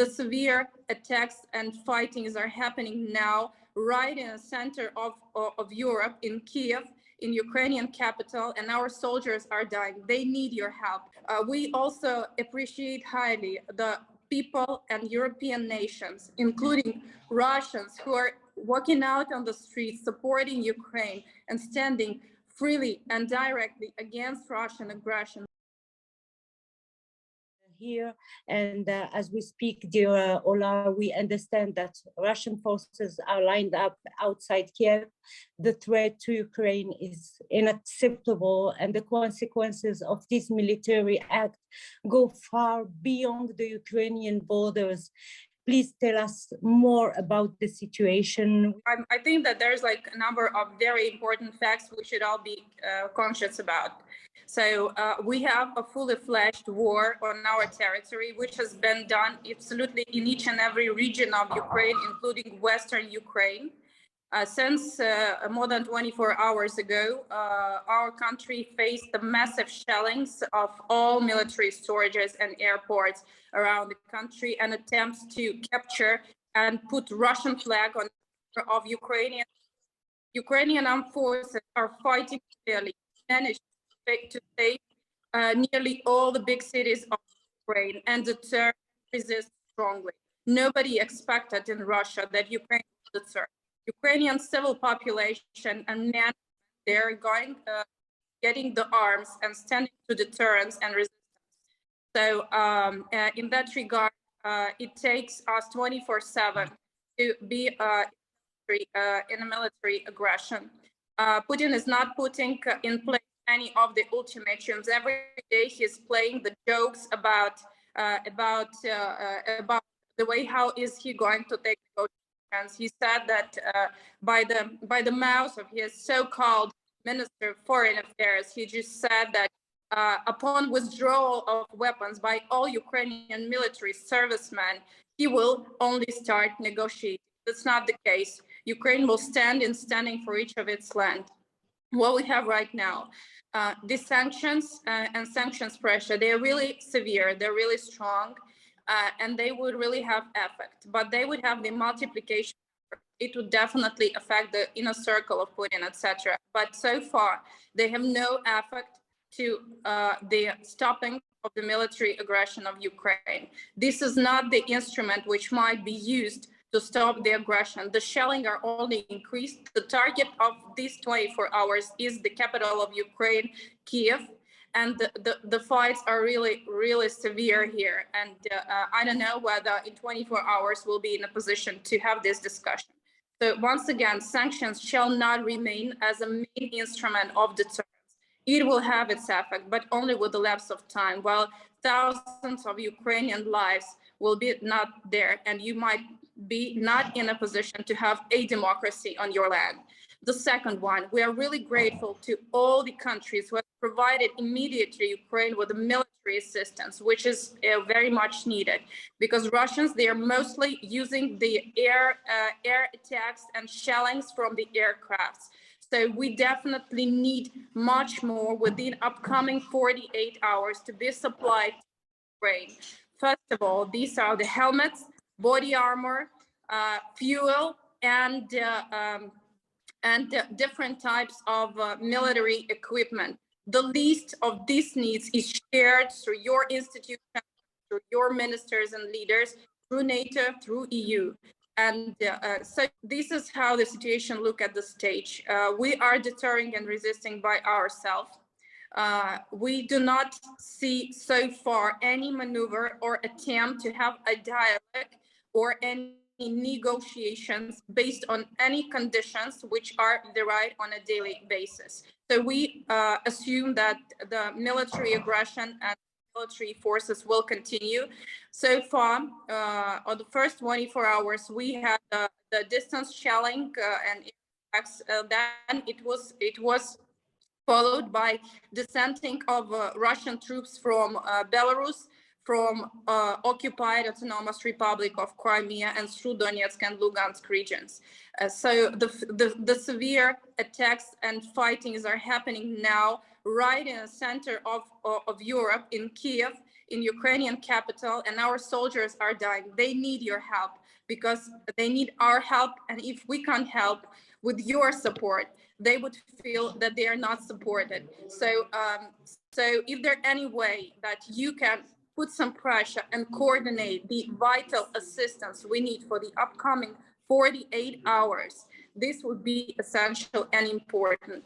The severe attacks and fightings are happening now right in the center of Europe, in Kiev, in Ukrainian capital, and our soldiers are dying. They need your help. We also appreciate highly the people and European nations, including Russians, who are walking out on the streets, supporting Ukraine and standing freely and directly against Russian aggression. Here, and as we speak, dear Ola, we understand that Russian forces are lined up outside Kiev. The threat to Ukraine is unacceptable, and the consequences of this military act go far beyond the Ukrainian borders. Please tell us more about the situation. I think that there's like a number of very important facts we should all be conscious about. So we have a fully fledged war on our territory, which has been done absolutely in each and every region of Ukraine, including Western Ukraine. Since more than 24 hours ago, our country faced the massive shellings of all military storages and airports around the country, and attempts to capture and put Russian flag on of Ukrainian armed forces are fighting fairly, managed to save nearly all the big cities of Ukraine and deter, resist strongly. Nobody expected in Russia that Ukraine would deter. Ukrainian civil population and men, they're going, getting the arms and standing to deterrence and resistance. So in that regard, it takes us 24/7 to be in a military aggression. Putin is not putting in place any of the ultimatums. Every day he's playing the jokes about the way how is he going to take negotiations. He said that by the mouth of his so-called Minister of Foreign Affairs, he just said that upon withdrawal of weapons by all Ukrainian military servicemen, he will only start negotiating. That's not the case. Ukraine will standing for each of its land. What we have right now, the sanctions and sanctions pressure, they're really severe, they're really strong, and they would really have effect, but they would have the multiplication. It would definitely affect the inner circle of Putin, etc. But so far, they have no effect to the stopping of the military aggression of Ukraine. This is not the instrument which might be used to stop the aggression. The shelling are only increased. The target of these 24 hours is the capital of Ukraine, Kiev, and the fights are really, really severe here. And I don't know whether in 24 hours we'll be in a position to have this discussion. So once again, sanctions shall not remain as a main instrument of deterrence. It will have its effect, but only with the lapse of time, while thousands of Ukrainian lives will be not there, and you might be not in a position to have a democracy on your land. The second one, we are really grateful to all the countries who have provided immediately Ukraine with the military assistance, which is very much needed, because Russians, they are mostly using the air attacks and shellings from the aircrafts. So we definitely need much more within upcoming 48 hours to be supplied to Ukraine. First of all, these are the helmets, body armor, fuel, and different types of military equipment. The list of these needs is shared through your institutions, through your ministers and leaders, through NATO, through EU. And so this is how the situation look at the stage. We are deterring and resisting by ourselves. We do not see so far any maneuver or attempt to have a dialogue or any negotiations based on any conditions which are derived on a daily basis. So we assume that the military aggression and military forces will continue. So far, on the first 24 hours, we had the distance shelling and attacks. Then it was followed by dissenting of Russian troops from Belarus, from occupied autonomous Republic of Crimea, and through Donetsk and Lugansk regions. So the severe attacks and fightings are happening now right in the center of Europe, in Kiev, in Ukrainian capital, and our soldiers are dying. They need your help because they need our help. And if we can't help with your support, they would feel that they are not supported. So if there any way that you can put some pressure and coordinate the vital assistance we need for the upcoming 48 hours, this would be essential and important.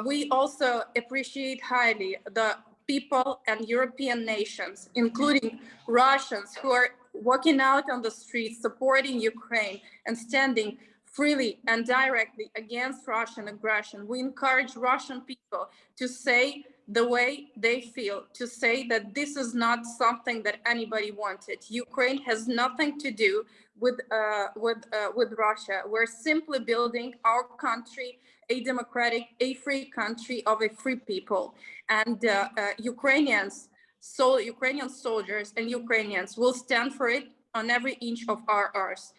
We also appreciate highly the people and European nations, including Russians, who are walking out on the streets, supporting Ukraine and standing freely and directly against Russian aggression. We encourage Russian people to say the way they feel, to say that this is not something that anybody wanted. Ukraine has nothing to do with Russia. We're simply building our country, a democratic, a free country of a free people. And Ukrainian soldiers and Ukrainians will stand for it on every inch of our earth.